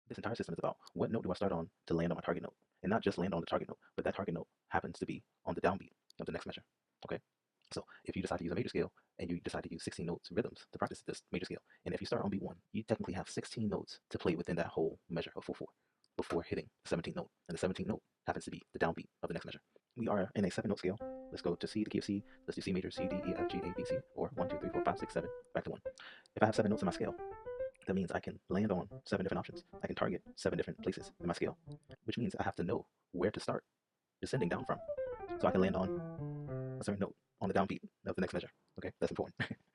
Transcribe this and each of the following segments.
This entire system is about what note do I start on to land on my target note, and not just land on the target note, but that target note happens to be on the downbeat of the next measure. Okay, so if you decide to use a major scale and you decide to use 16 notes rhythms to practice this major scale, and if you start on beat one, you technically have 16 notes to play within that whole measure of 4/4 before hitting the 17th note, and the 17th note happens to be the downbeat of the next measure. We are in a 7-note scale. Let's go to C, the key of C. Let's do C major, C, D, E, F, G, A, B, C, or 1, 2, 3, 4, 5, 6, 7, back to 1. If I have 7 notes in my scale, that means I can land on 7 different options. I can target 7 different places in my scale, which means I have to know where to start descending down from. So I can land on a certain note on the downbeat of the next measure. Okay, that's important.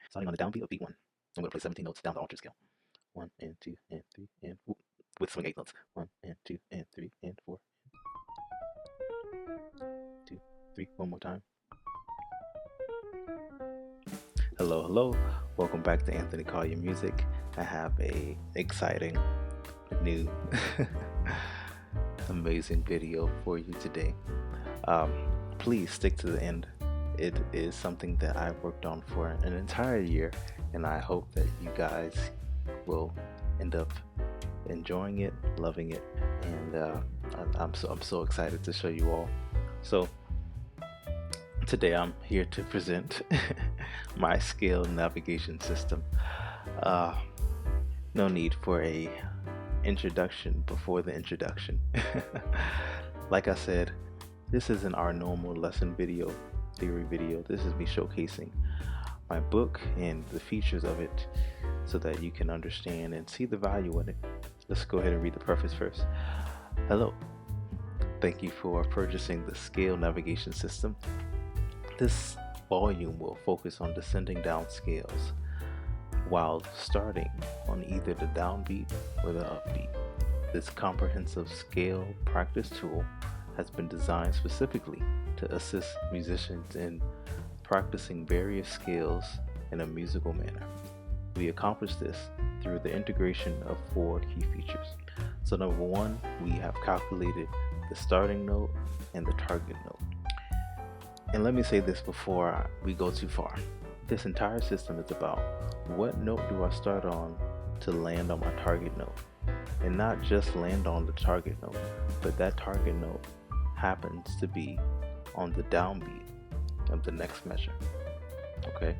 Starting on the downbeat of beat 1, I'm going to play 17 notes down the altered scale. 1 and 2 and 3 and whoop, with swing 8 notes. 1 and 2 and 3 and 4. 2, 3, one more time. Hello, hello. Welcome back to Anthony Collier Music. I have a exciting new amazing video for you today. Please stick to the end. It is something that I've worked on for an entire year, and I hope that you guys will end up enjoying it, loving it, and I'm so excited to show you all. So today I'm here to present my scale navigation system. No need for a introduction before the introduction. Like I said, this isn't our normal lesson video, theory video. This is me showcasing my book and the features of it so that you can understand and see the value in it. Let's go ahead and read the preface first. Hello. Thank you for purchasing the scale navigation system. This volume will focus on descending down scales while starting on either the downbeat or the upbeat. This comprehensive scale practice tool has been designed specifically to assist musicians in practicing various scales in a musical manner. We accomplish this through the integration of 4 key features. So number 1, we have calculated the starting note and the target note. And let me say this before we go too far. This entire system is about what note do I start on to land on my target note. And not just land on the target note, but that target note happens to be on the downbeat of the next measure. Okay?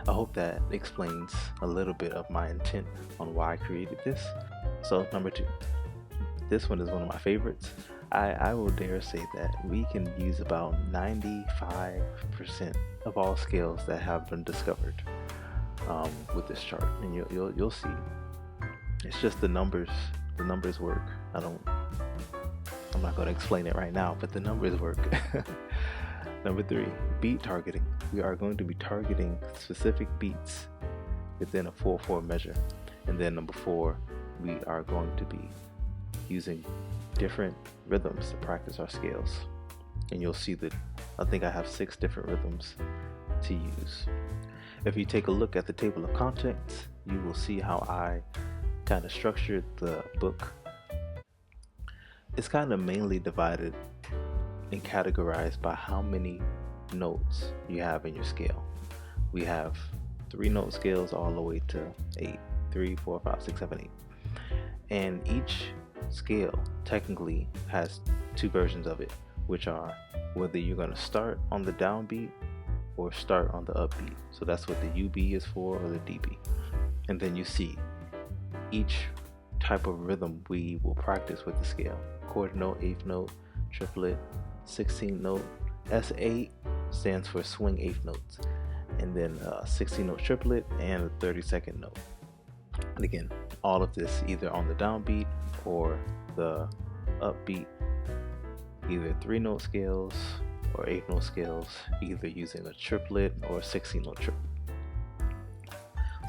I hope that explains a little bit of my intent on why I created this. So number 2, this one is one of my favorites. I will dare say that we can use about 95% of all scales that have been discovered with this chart, and you'll see. It's just the numbers. The numbers work. I'm not going to explain it right now, but the numbers work. Number 3, beat targeting. We are going to be targeting specific beats within a 4/4 measure, and then number 4, we are going to be using different rhythms to practice our scales. And you'll see that I think I have 6 different rhythms to use. If you take a look at the table of contents, you will see how I kind of structured the book. It's kind of mainly divided and categorized by how many notes you have in your scale. We have 3-note scales all the way to 8, 3, 4, 5, 6, 7, 8. And each scale technically has 2 versions of it, which are whether you're going to start on the downbeat or start on the upbeat. So that's what the UB is for, or the DB. And then you see each type of rhythm we will practice with the scale. Quarter note, 8th note, triplet, 16th note. S8 stands for swing 8th notes, and then 16th note triplet and a 32nd note. And again, all of this either on the downbeat or the upbeat, either 3-note scales or 8-note scales, either using a triplet or a 16-note triplet.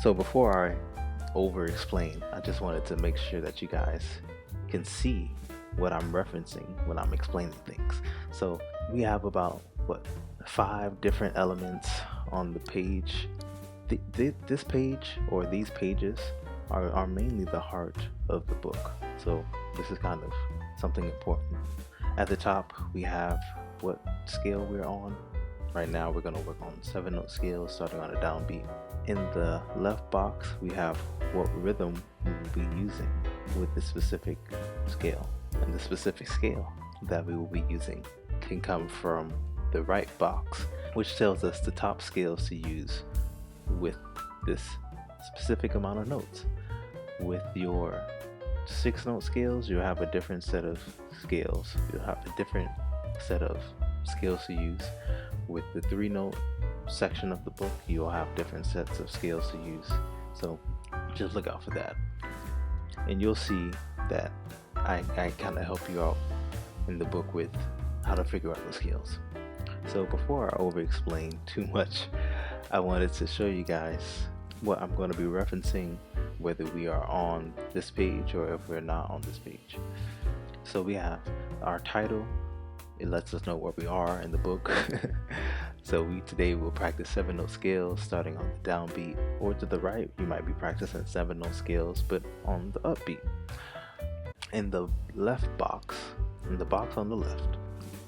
So before I over explain, I just wanted to make sure that you guys can see what I'm referencing when I'm explaining things. So we have about 5 different elements on the page. This page, or these pages, are mainly the heart of the book. So this is kind of something important. At the top, we have what scale we're on. Right now, we're going to work on 7-note scales starting on a downbeat. In the left box, we have what rhythm we will be using with the specific scale. And the specific scale that we will be using can come from the right box, which tells us the top scales to use with this specific amount of notes. With your 6-note scales, you'll have a different set of scales. You'll have a different set of scales to use. With the 3-note section of the book, you'll have different sets of scales to use. So just look out for that. And you'll see that I kind of help you out in the book with how to figure out the scales. So before I over explain too much, I wanted to show you guys what I'm going to be referencing, whether we are on this page or if we're not on this page. So we have our title. It lets us know where we are in the book. So today we'll practice 7-note scales starting on the downbeat, or to the right you might be practicing 7-note scales but on the upbeat. In the left box, in the box on the left,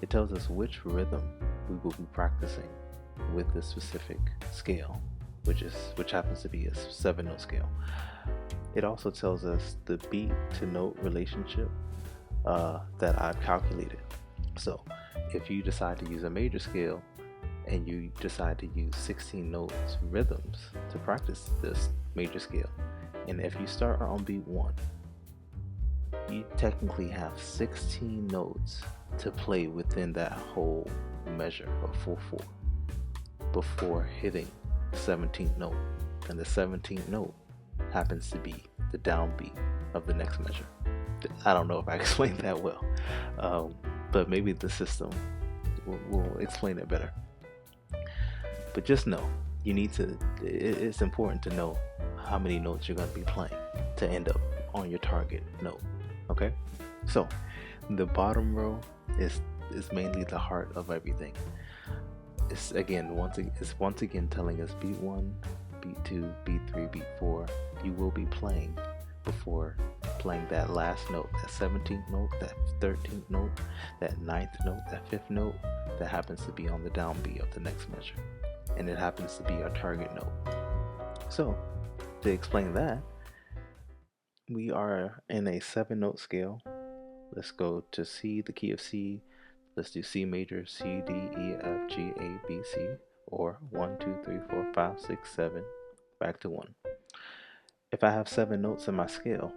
it tells us which rhythm we will be practicing with this specific scale, which happens to be a 7-note scale. It also tells us the beat to note relationship that I've calculated. So if you decide to use a major scale and you decide to use 16 notes rhythms to practice this major scale, and if you start on beat 1, you technically have 16 notes to play within that whole measure of 4/4 before hitting the 17th note. And the 17th note happens to be the downbeat of the next measure. I don't know if I explained that well, but maybe the system will explain it better. But just know, it's important to know how many notes you're going to be playing to end up on your target note. Okay, so the bottom row is mainly the heart of everything. It's once again telling us beat 1, beat 2, beat 3, beat 4. You will be playing before playing that last note, that 17th note, that 13th note, that 9th note, that 5th note that happens to be on the downbeat of the next measure, and it happens to be our target note. So to explain that, we are in a 7-note scale. Let's go to C, the key of C. Let's do C major, C, D, E, F, G, A, B, C, or 1, 2, 3, 4, 5, 6, 7, back to 1. If I have 7 notes in my scale,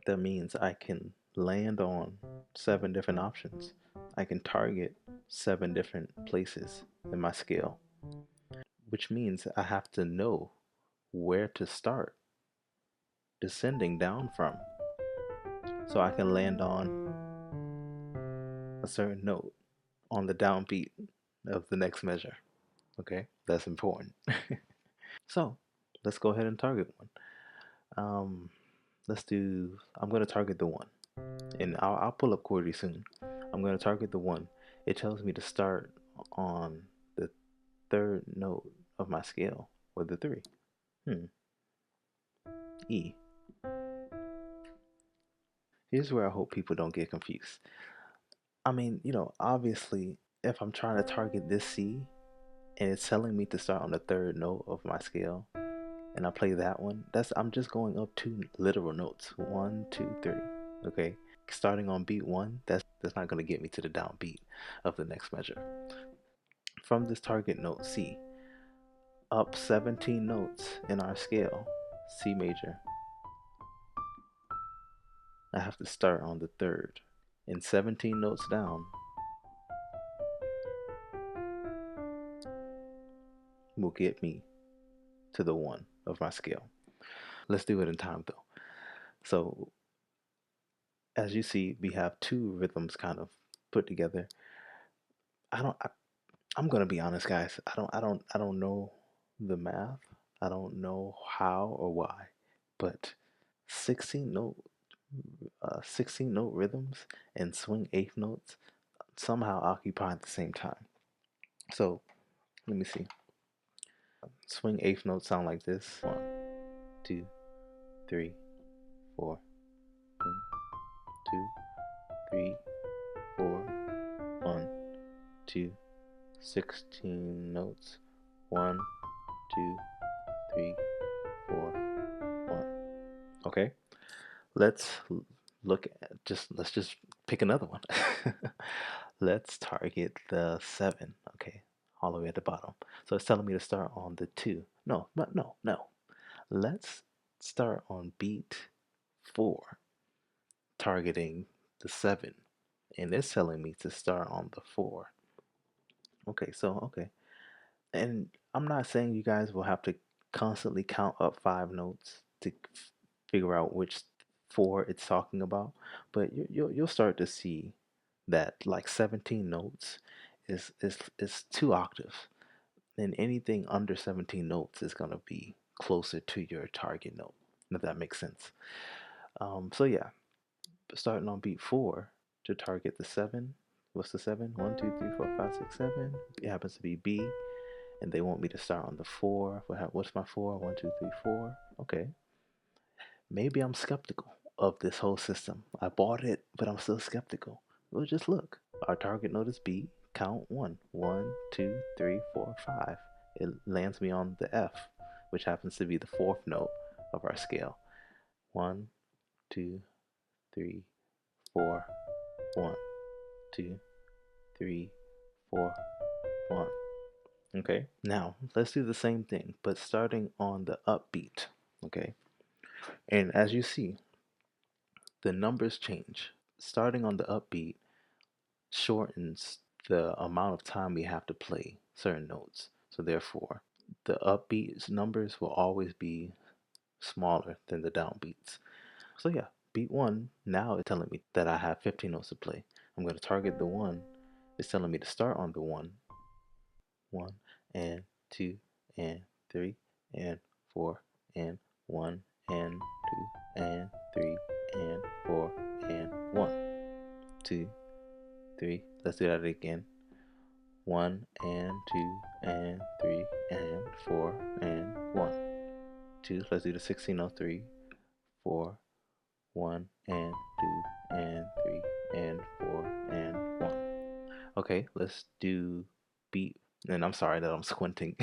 that means I can land on 7 different options. I can target 7 different places in my scale, which means I have to know where to start descending down from, so I can land on a certain note on the downbeat of the next measure. Okay, that's important. So let's go ahead and target one. I'm going to target the 1, and I'll pull up chordy soon. I'm going to target the 1. It tells me to start on the 3rd note of my scale, or the 3. E. Here's where I hope people don't get confused. I mean, obviously, if I'm trying to target this C and it's telling me to start on the 3rd note of my scale, and I play that one, I'm just going up 2 literal notes. 1, 2, 3. Okay, starting on beat 1, that's not going to get me to the downbeat of the next measure. From this target note C, up 17 notes in our scale, C major, I have to start on the 3rd, and 17 notes down will get me to the 1 of my scale. Let's do it in time though. So as you see, we have 2 rhythms kind of put together. I'm gonna be honest, guys. I don't know the math. I don't know how or why, but 16 note 16 note rhythms and swing 8th notes somehow occupy at the same time. So let me see. Swing 8th notes sound like this: 1, 2, 3, 4. 1, 2, 3, 4. 1, 2. 16 notes. 1, 2, 3, 4, 1. Okay. Let's look at let's just pick another one. Let's target the 7. Okay, all the way at the bottom. So it's telling me to start on the 2. No, but no, no. Let's start on beat 4, targeting the 7. And it's telling me to start on the 4. Okay. And I'm not saying you guys will have to constantly count up 5 notes to figure out which 4 it's talking about, but you'll start to see that like 17 notes is 2 octaves, and anything under 17 notes is gonna be closer to your target note, if that makes sense. So yeah, starting on beat 4 to target the 7. What's the 7? 1, 2, 3, 4, 5, 6, 7. It happens to be B, and they want me to start on the 4. What's my 4? 1, 2, 3, 4. Okay. Maybe I'm skeptical of this whole system. I bought it, but I'm still skeptical. Well, just look. Our target note is B. Count 1. 1, 2, 3, 4, 5. It lands me on the F, which happens to be the 4th note of our scale. 1, 2, 3, 4. 1, 2, 3, 4. 1. Okay, now let's do the same thing, but starting on the upbeat. Okay, and as you see, the numbers change. Starting on the upbeat shortens the amount of time we have to play certain notes. So therefore, the upbeat numbers will always be smaller than the downbeats. So yeah, beat 1 now is telling me that I have 15 notes to play. I'm going to target the 1. It's telling me to start on the 1. 1 and 2 and 3 and 4 and 1 and 2 and 3 and 4 and 1, 2, 3. Let's do that again. 1 and 2 and 3 and 4 and 1, 2. Let's do the 1603. 4, 1 and 2 and 3 and 4 and 1. Okay, let's do beat. And I'm sorry that I'm squinting.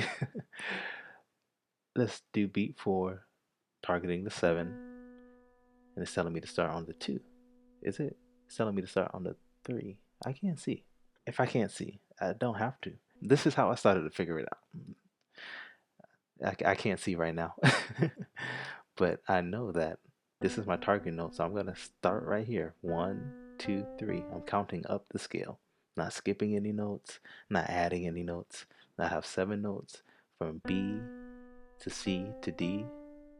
Let's do beat 4, targeting the 7, and it's telling me to start on the 2. Is it? It's telling me to start on the 3. I can't see. If I can't see, I don't have to. This is how I started to figure it out. I can't see right now. But I know that this is my target note, so I'm going to start right here. 1, 2, 3. I'm counting up the scale, not skipping any notes, not adding any notes. I have 7 notes from B to C to D.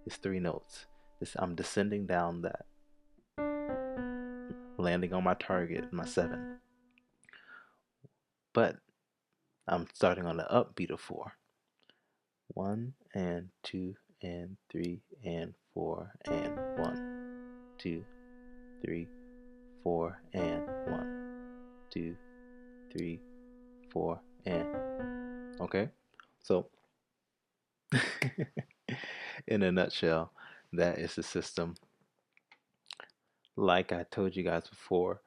Is 3 notes. I'm descending down that, landing on my target, my 7. But I'm starting on the upbeat of 4. 1 and 2 and 3 and 4 and 1, 2, 3, 4 and 1, 2, 3, 4 and okay. So in a nutshell, that is the system. Like I told you guys before,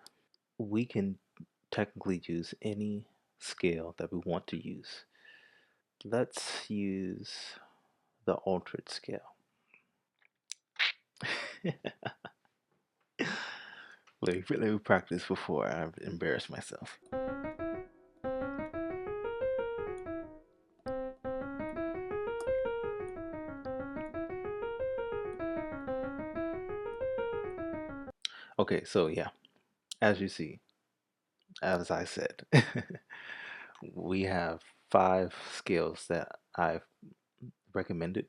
we can technically use any scale that we want to use. Let's use the altered scale. Let me practice before I embarrass myself. Okay, so yeah, as you see, as I said, we have 5 scales that I've recommended.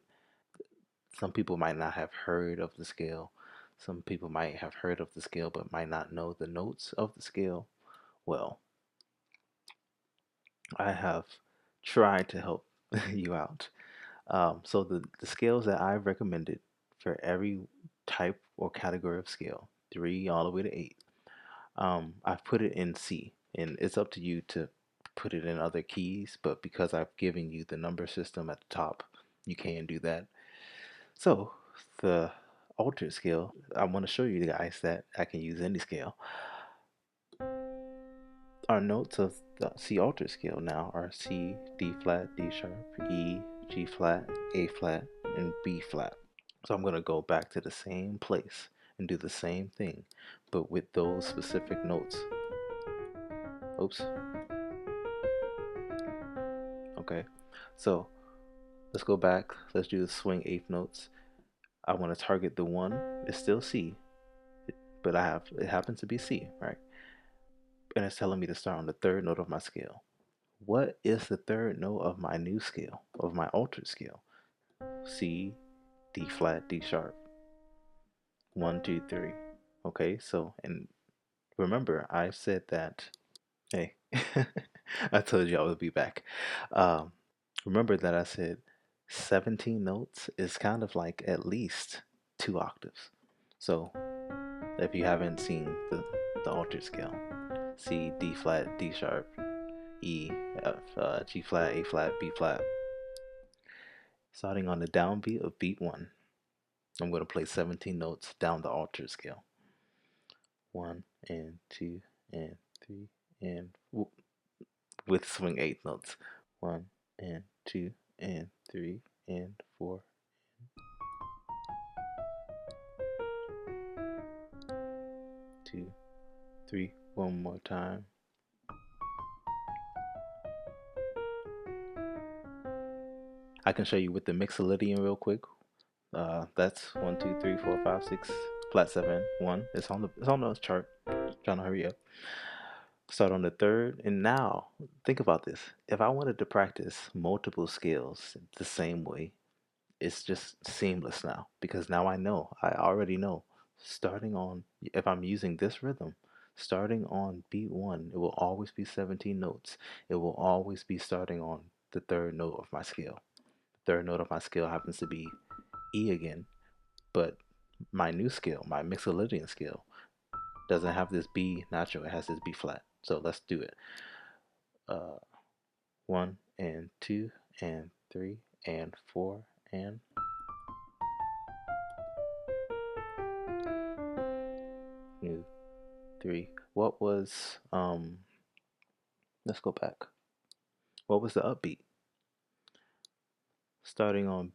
Some people might not have heard of the scale. Some people might have heard of the scale but might not know the notes of the scale. Well, I have tried to help you out. So the scales that I've recommended for every type or category of scale, 3 all the way to 8, I've put it in C, and it's up to you to put it in other keys, but because I've given you the number system at the top, you can do that. So the altered scale, I want to show you guys that I can use any scale. Our notes of the C altered scale now are C, D flat, D sharp, E, G flat, A flat, and B flat. So I'm going to go back to the same place and do the same thing, but with those specific notes. Oops. Okay. So let's go back. Let's do the swing eighth notes. I want to target the one. It's still C, but it happens to be C, right? And it's telling me to start on the third note of my scale. What is the third note of my new scale, of my altered scale? C, D flat, D sharp. 1, 2, 3. Okay, so, and remember, I said that, hey, I told you I would be back. Um, remember that I said 17 notes is kind of like at least 2 octaves. So, if you haven't seen the altered scale, C, D flat, D sharp, E, F, G flat, A flat, B flat. Starting on the downbeat of beat 1, I'm going to play 17 notes down the altered scale. 1 and 2 and 3 and with swing 8 notes. 1 and 2 and 3 and 4. 2, 3. One more time. I can show you with the Musicality real quick. That's 1, 2, 3, 4, 5, 6, flat 7, 1. It's on the chart. I'm trying to hurry up. Start on the third, and now think about this. If I wanted to practice multiple scales the same way, it's just seamless now, because now I already know. Starting on, if I'm using this rhythm, starting on beat 1, it will always be 17 notes. It will always be starting on the third note of my scale. The third note of my scale happens to be E again, but my new scale, my Mixolydian scale, doesn't have this B natural, it has this B flat. So let's do it. 1 and 2 and 3 and 4 and 2, 3. What was let's go back. What was the upbeat? Starting on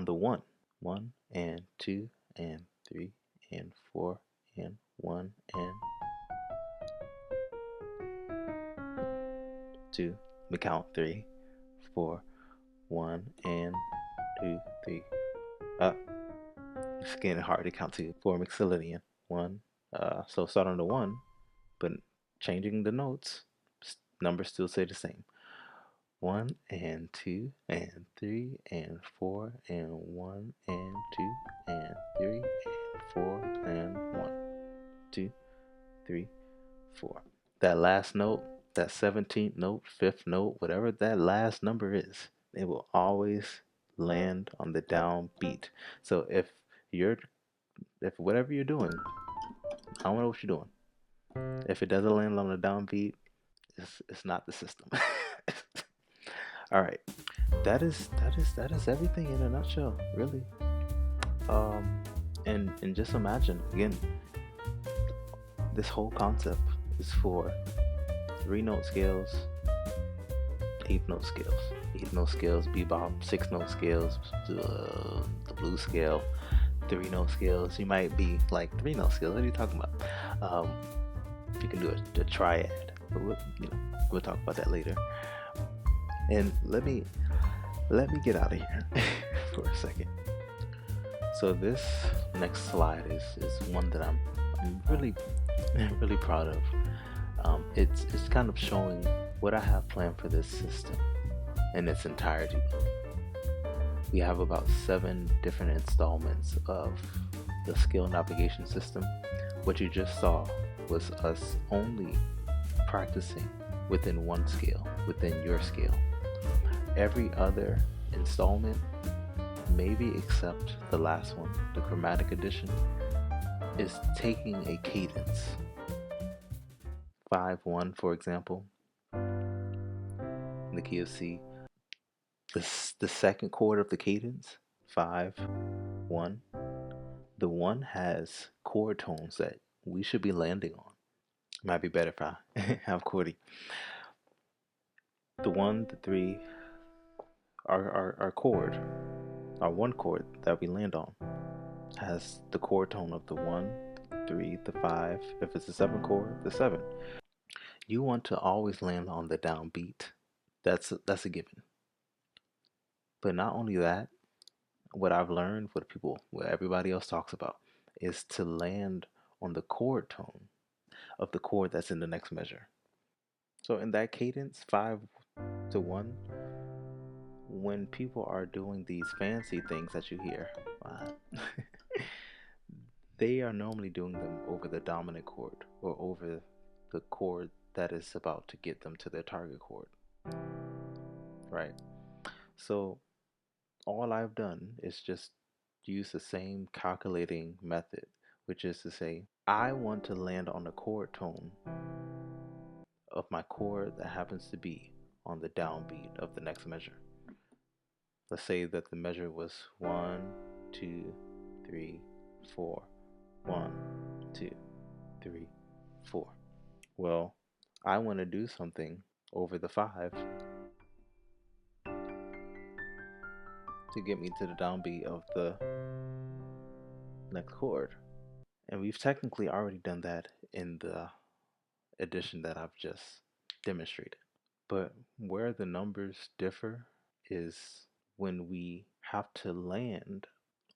the 1. 1 and 2 and 3 and 4 and 1 and 2. We count 3, 4, 1 and 2, 3. It's getting hard to count to 4 Mixolydian. 1. So start on the 1, but changing the notes, numbers still say the same. 1 and 2 and 3 and 4 and 1 and 2 and 3 and 4 and 1, 2, 3, 4. That last note, that 17th note, 5th note, whatever that last number is, it will always land on the downbeat. So if whatever you're doing, I don't know what you're doing. If it doesn't land on the downbeat, it's not the system. All right, that is everything in a nutshell, really. And just imagine again, this whole concept is for 3-note scales, 8-note scales, bebop, 6-note scales, the blues scale, 3-note scales. You might be like 3-note scales. What are you talking about? You can do a triad, but we'll talk about that later. And let me get out of here for a second. So this next slide is one that I'm really proud of. It's kind of showing what I have planned for this system in its entirety. We have about 7 different installments of the skill navigation system. What you just saw was us only practicing within one scale, within your scale. Every other installment, maybe except the last one, the chromatic edition, is taking a cadence. 5-1, for example, in the key of C. The second chord of the cadence, 5-1, the 1 has chord tones that we should be landing on. Might be better if I have chordy. The 1, the 3, our chord, our 1 chord that we land on. has the chord tone of the 1, 3, the 5. If it's a 7 chord, the 7. You want to always land on the downbeat. That's a given. But not only that, what I've learned, what everybody else talks about, is to land on the chord tone of the chord that's in the next measure. So in that cadence, 5 to 1, when people are doing these fancy things that you hear, they are normally doing them over the dominant chord or over the chord that is about to get them to their target chord, right? So all I've done is just use the same calculating method, which is to say, I want to land on the chord tone of my chord that happens to be on the downbeat of the next measure. Let's say that the measure was 1, 2, 3, 4. 1, 2, 3, 4. Well, I want to do something over the 5 to get me to the downbeat of the next chord. And we've technically already done that in the addition that I've just demonstrated. But where the numbers differ is when we have to land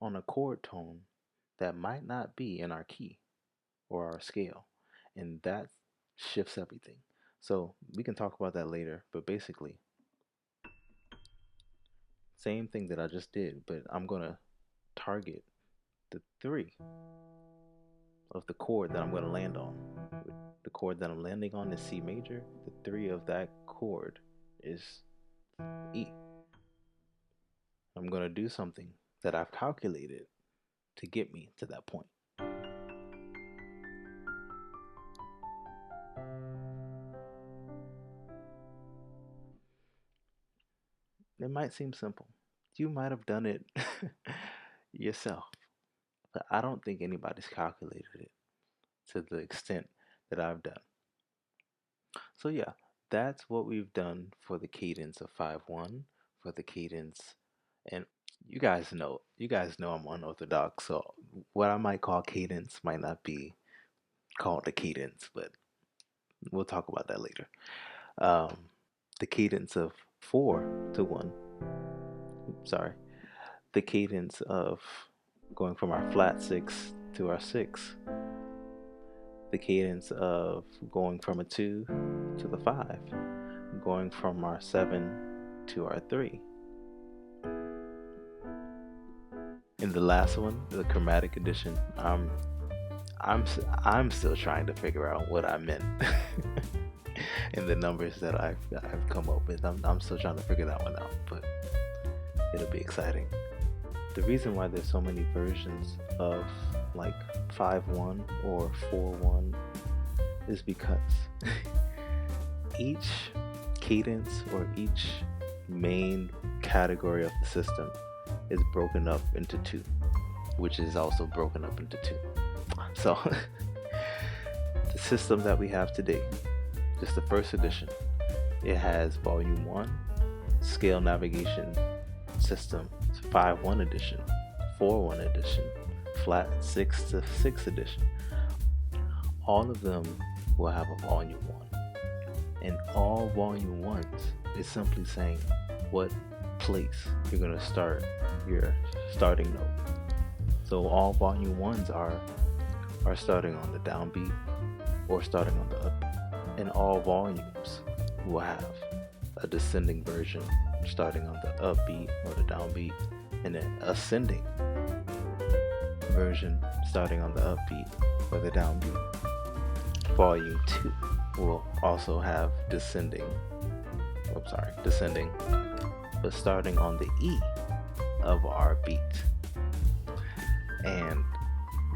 on a chord tone that might not be in our key or our scale. And that shifts everything. So we can talk about that later, but basically, same thing that I just did, but I'm going to target the 3 of the chord that I'm going to land on. The chord that I'm landing on is C major. The 3 of that chord is E. I'm going to do something that I've calculated to get me to that point. It might seem simple. You might have done it yourself, but I don't think anybody's calculated it to the extent that I've done. So yeah, that's what we've done for the cadence of 5-1, for the cadence, and you guys know I'm unorthodox, so what I might call cadence might not be called a cadence, but we'll talk about that later. The cadence of 4-1, sorry, the cadence of going from our flat 6 to our 6, the cadence of going from a 2 to the 5, going from our 7 to our 3. In the last one, the chromatic addition, I'm still trying to figure out what I meant in the numbers that I've come up with. I'm still trying to figure that one out, but it'll be exciting. The reason why there's so many versions of like 5-1 or 4-1 is because each cadence or each main category of the system is broken up into 2, which is also broken up into 2. So the system that we have today, just the first edition, it has volume 1, scale navigation system, 5-1 edition, 4-1 edition, flat 6 to 6 edition. All of them will have a volume 1, and all volume 1s is simply saying what place you're going to start your starting note. So all volume 1s are starting on the downbeat or starting on the upbeat, and all volumes will have a descending version starting on the upbeat or the downbeat, and an ascending version starting on the upbeat or the downbeat. Volume 2 will also have descending, but starting on the E of our beat. And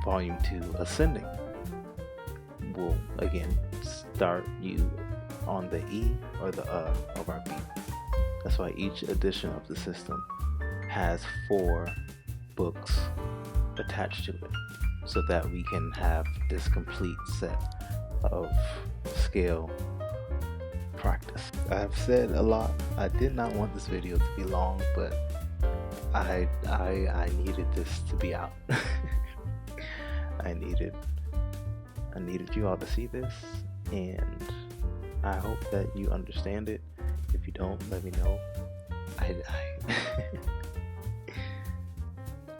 volume 2 ascending will again start you on the E or the of our beat. That's why each edition of the system has 4 books attached to it, so that we can have this complete set of scale practice. I've said a lot. I did not want this video to be long, but I needed this to be out. I needed you all to see this, and I hope that you understand it. If you don't, let me know.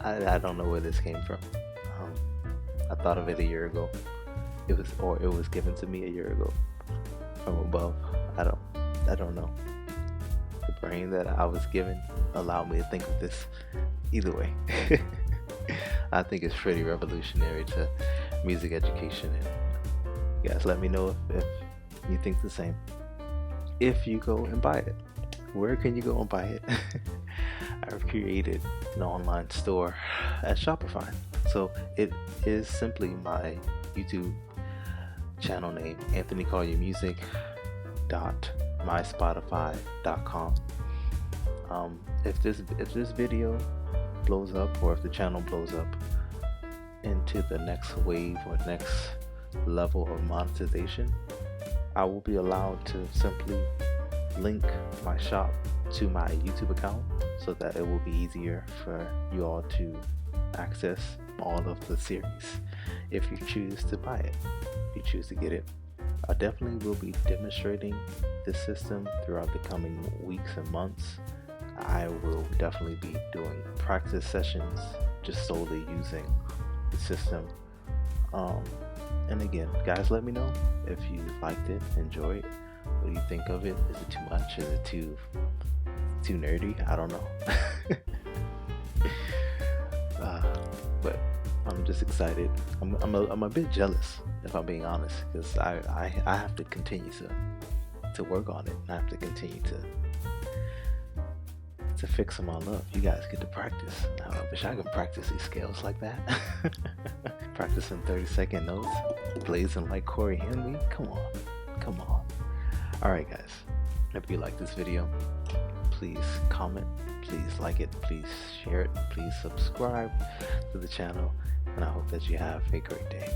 I don't know where this came from. I thought of it a year ago. It was given to me a year ago from above. I don't know. The brain that I was given allowed me to think of this either way. I think it's pretty revolutionary to music education, and you guys let me know if you think the same. If you go and buy it, where can you go and buy it? I've created an online store at Shopify. So it is simply my YouTube channel name, anthonycolliermusic.myspotify.com. If this video blows up, or if the channel blows up into the next wave or next level of monetization, I will be allowed to simply link my shop to my YouTube account, so that it will be easier for you all to access all of the series if you choose to buy it, if you choose to get it. I definitely will be demonstrating this system throughout the coming weeks and months. I will definitely be doing practice sessions just solely using the system. And again, guys, let me know if you liked it, enjoyed it. What do you think of it? Is it too much? Is it too nerdy? I don't know. But I'm just excited. I'm a bit jealous, if I'm being honest, because I have to continue to work on it. I have to continue to fix them all up. You guys get to practice. Now, I wish I could practice these scales like that. Practicing 30-second notes, blazing like Corey Henley. Come on. Alright guys, if you like this video, please comment, please like it, please share it, please subscribe to the channel, and I hope that you have a great day.